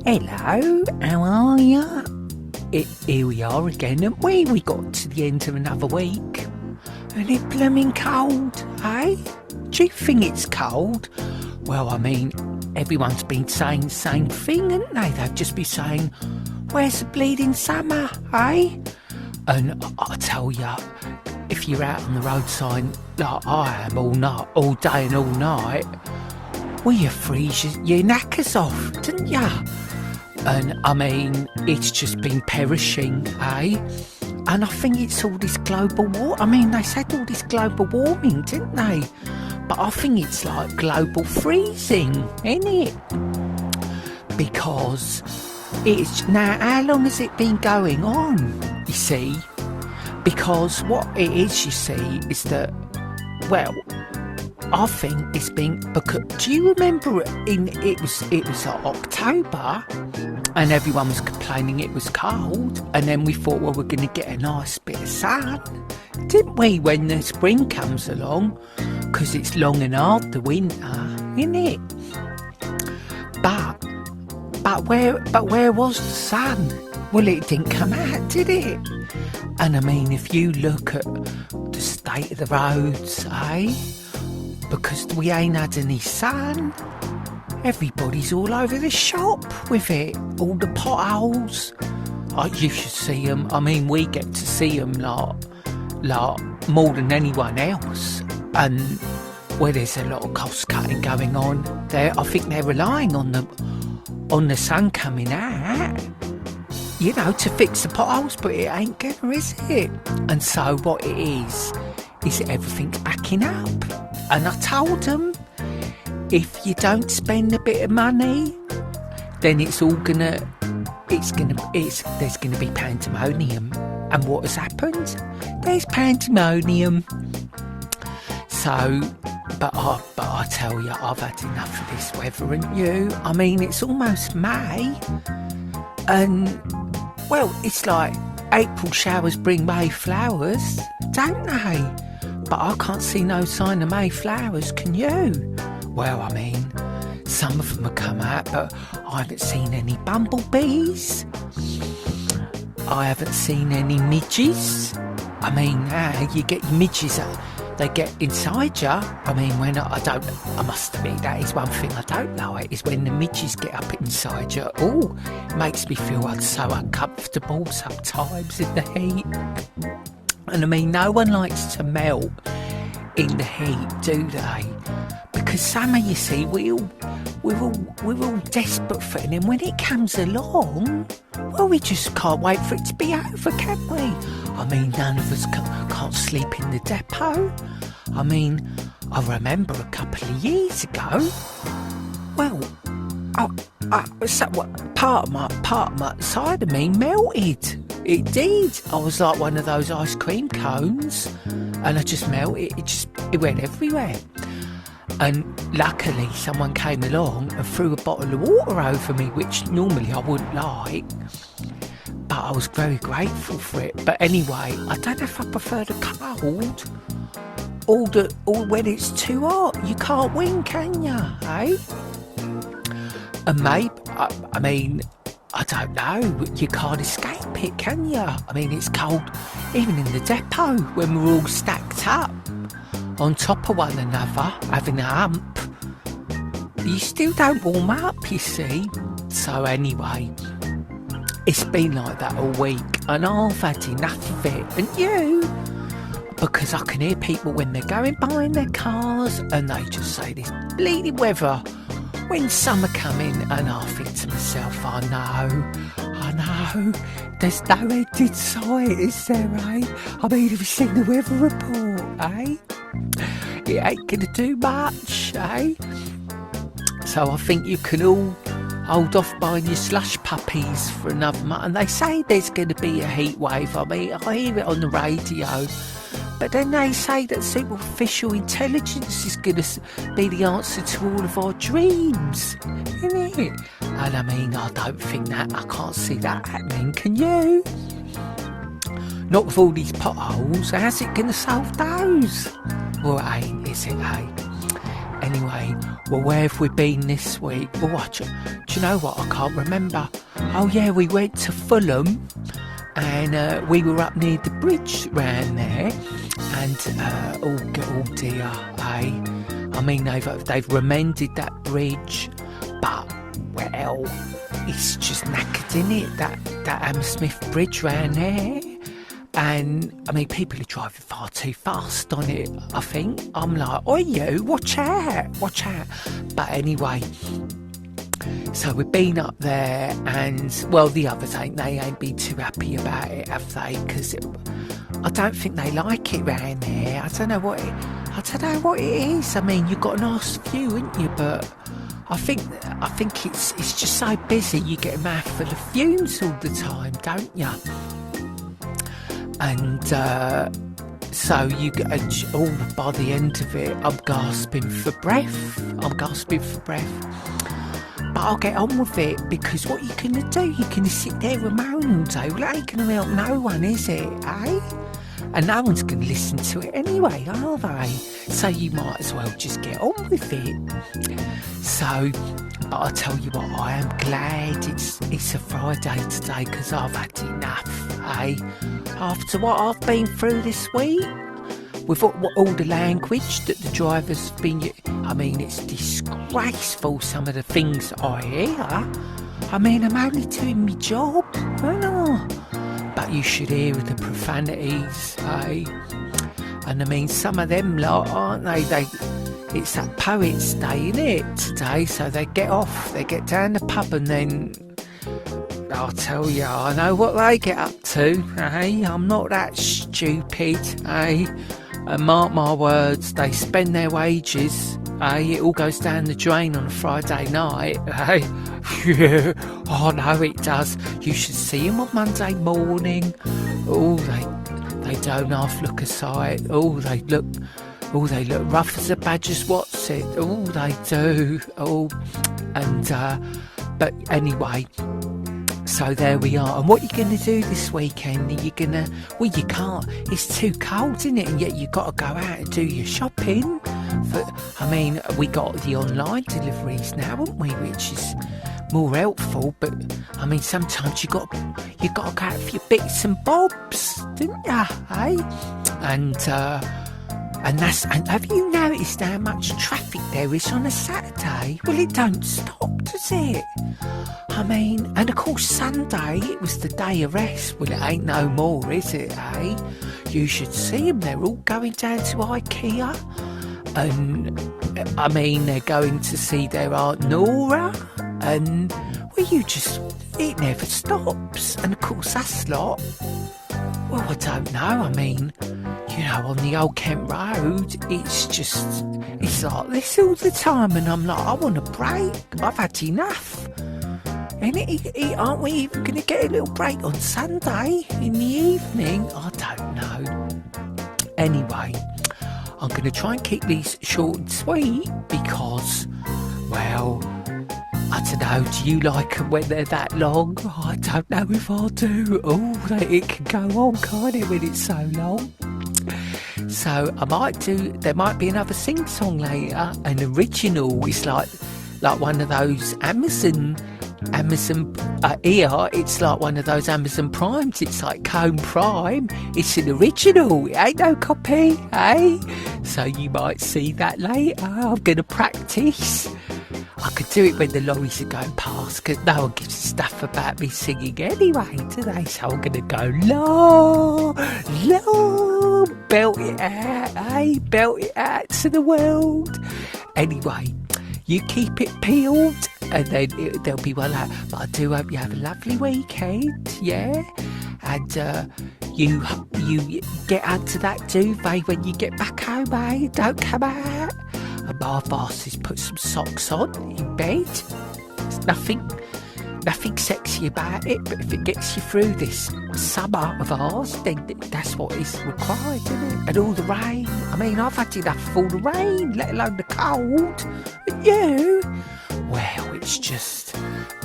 Hello, how are ya? Here we are again, haven't we? We got to the end of another week. And it's blooming cold, eh? Do you think it's cold? Well, I mean, everyone's been saying the same thing, haven't they? They'd just be saying, where's the bleeding summer, eh? And I tell ya, if you're out on the roadside like I am all day and all night, well, you freeze your knackers off, didn't ya? And I mean, it's just been perishing, eh? And I think it's all this global war. I mean, they said all this global warming, didn't they? But I think it's like global freezing, innit? Because it's now, how long has it been going on? You see, because what it is, you see, is that, well, I think it's been because. Do you remember it was like October, and everyone was complaining it was cold, and then we thought, well, we're going to get a nice bit of sun, didn't we? When the spring comes along, because it's long and hard the winter, isn't it? But where was the sun? Well, it didn't come out, did it? And I mean, if you look at the state of the roads, eh? Because we ain't had any sun. Everybody's all over the shop with it. All the potholes. You should see them. I mean, we get to see them like more than anyone else. And where there's a lot of cost cutting going on, I think they're relying on the sun coming out, you know, to fix the potholes, but it ain't gonna, is it? And so what it is everything's backing up. And I told them, if you don't spend a bit of money, then there's gonna be pandemonium. And what has happened? There's pandemonium. So, but I tell you, I've had enough of this weather, haven't you? I mean, it's almost May, and well, it's like April showers bring May flowers, don't they? But I can't see no sign of May flowers, can you? Well, I mean, some of them have come out, but I haven't seen any bumblebees. I haven't seen any midges. I mean, you get your midges, they get inside you. I mean, I must admit, that is one thing I don't like, is when the midges get up inside you. Oh, it makes me feel so uncomfortable sometimes in the heat. And I mean, no one likes to melt in the heat, do they? Because summer, you see, we're all desperate for it, and then when it comes along, well, we just can't wait for it to be over, can we? I mean, none of us can't sleep in the depot. I mean, I remember a couple of years ago, well, part of my side of me melted. It did. I was like one of those ice cream cones, and I just melted. It went everywhere. And luckily, someone came along and threw a bottle of water over me, which normally I wouldn't like. But I was very grateful for it. But anyway, I don't know if I prefer the cold or when it's too hot. You can't win, can you? Eh? And maybe, I mean, I don't know, you can't escape it, can you? I mean, it's cold even in the depot when we're all stacked up on top of one another, having a hump. You still don't warm up, you see. So anyway, it's been like that all week, and I've had enough of it. And you? Because I can hear people when they're going by in their cars, and they just say this bleeding weather. When summer coming, and I think to myself, I know, there's no end in sight, is there, eh? I mean, have you seen the weather report, eh? It ain't gonna do much, eh? So I think you can all hold off buying your slush puppies for another month. And they say there's gonna be a heat wave. I mean, I hear it on the radio. But then they say that superficial intelligence is going to be the answer to all of our dreams, isn't it? And I mean, I don't think that, I can't see that happening, can you? Not with all these potholes, how's it going to solve those? Well, it ain't, is it, eh? Anyway, well, where have we been this week? Well, do you know what? I can't remember. Oh yeah, we went to Fulham, and we were up near the bridge round there, and oh dear, I mean they've remended that bridge, but well, it's just knackered, innit? That Hammersmith Bridge round there. And I mean, people are driving far too fast on it, I think. I'm like, oi you, watch out. But anyway, so we've been up there, and well, the others ain't been too happy about it, have they? Because I don't think they like it round there. I don't know what it is. I mean, you've got a nice view, ain't you? But I think it's just so busy. You get a mouthful of fumes all the time, don't you? And so you get by the end of it, I'm gasping for breath. But I'll get on with it, because what you're going to do, you're going to sit there and moan all day. Well, that ain't going to help no one, is it, eh? And no one's going to listen to it anyway, are they? So you might as well just get on with it. So, but I tell you what, I am glad it's a Friday today, because I've had enough, eh? After what I've been through this week, with all the language that the drivers have been... I mean, it's disgraceful, some of the things I hear. I mean, I'm only doing my job, aren't I? But you should hear the profanities, eh? And I mean, some of them lot, aren't they? It's that Poets' Day, innit, today? So they get off, they get down the pub, and then... I'll tell you, I know what they get up to, eh? I'm not that stupid, eh? And mark my words, they spend their wages, eh? It all goes down the drain on a Friday night, eh? Yeah, oh no, it does. You should see them on Monday morning. Oh, they don't half look aside. Oh, they look rough as a badger's what's it. Oh, they do. Oh, and but anyway. So there we are. And what are you going to do this weekend? Are you going to... Well, you can't. It's too cold, isn't it? And yet you've got to go out and do your shopping. I mean, we got the online deliveries now, haven't we? Which is more helpful. But, I mean, sometimes you got to go out for your bits and bobs, didn't you? Eh? And have you noticed how much traffic there is on a Saturday? Well, it don't stop, does it? I mean, and of course Sunday, it was the day of rest. Well, it ain't no more, is it, eh? You should see them, they're all going down to IKEA. And, I mean, they're going to see their Aunt Nora. And, well, it never stops. And of course us lot, well, I don't know, I mean... You know, on the old Kent Road, it's like this all the time, and I'm like, I want a break. I've had enough. And aren't we even going to get a little break on Sunday in the evening? I don't know. Anyway, I'm going to try and keep these short and sweet because, well, I don't know, do you like them when they're that long? I don't know if I do. Oh, it can go on, can't it, when it's so long? So there might be another sing-song later, an original. It's like one of those Amazon here, it's like one of those Amazon Primes. It's like Cone Prime. It's an original. It ain't no copy, eh? So you might see that later. I'm going to practice. I could do it when the lorries are going past, because no one gives a stuff about me singing anyway, do they? So I'm going to go, la, belt it out, eh? Belt it out to the world. Anyway, you keep it peeled, and then there'll be one out. But I do hope you have a lovely weekend, yeah? And you get under that duvet when you get back home, eh? Don't come out. And my boss has put some socks on in bed. There's nothing sexy about it, but if it gets you through this summer of ours, then that's what is required, isn't it? And all the rain. I mean, I've had enough of all the rain, let alone the cold. And you? Well, it's just,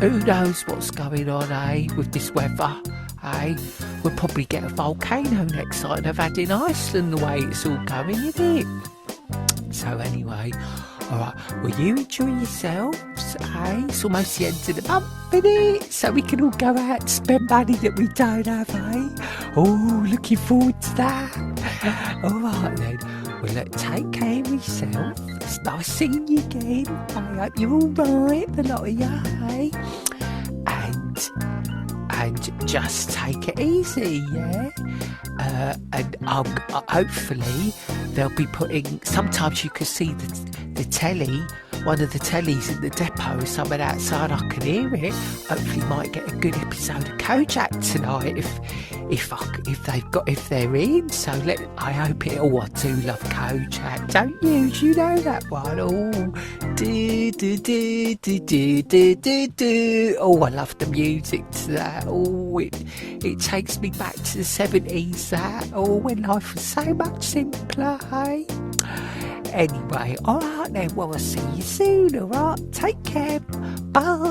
who knows what's going on, eh, with this weather, eh? We'll probably get a volcano next time I've had in Iceland, the way it's all going, isn't it? So anyway, All right, well, you enjoy yourselves, eh? It's almost the end of the month, innit? So we can all go out and spend money that we don't have, eh? Oh, looking forward to that. All right, then. Well, look, take care of yourself. It's nice seeing you again. I hope you're all right, the lot of you, eh? And just take it easy, yeah? And hopefully they'll be putting, sometimes you can see the telly, one of the tellies in the depot, somewhere outside, I can hear it. Hopefully might get a good episode of Kojak tonight if they're in. So I hope it. Oh, I do love Kojak, don't you? Do you know that one? Oh, do do do do do do do do. Oh, I love the music to that. Oh, it takes me back to the 70s. That when life was so much simpler. Hey? Anyway, all right then. Well, I'll see you soon. All right, take care. Bye.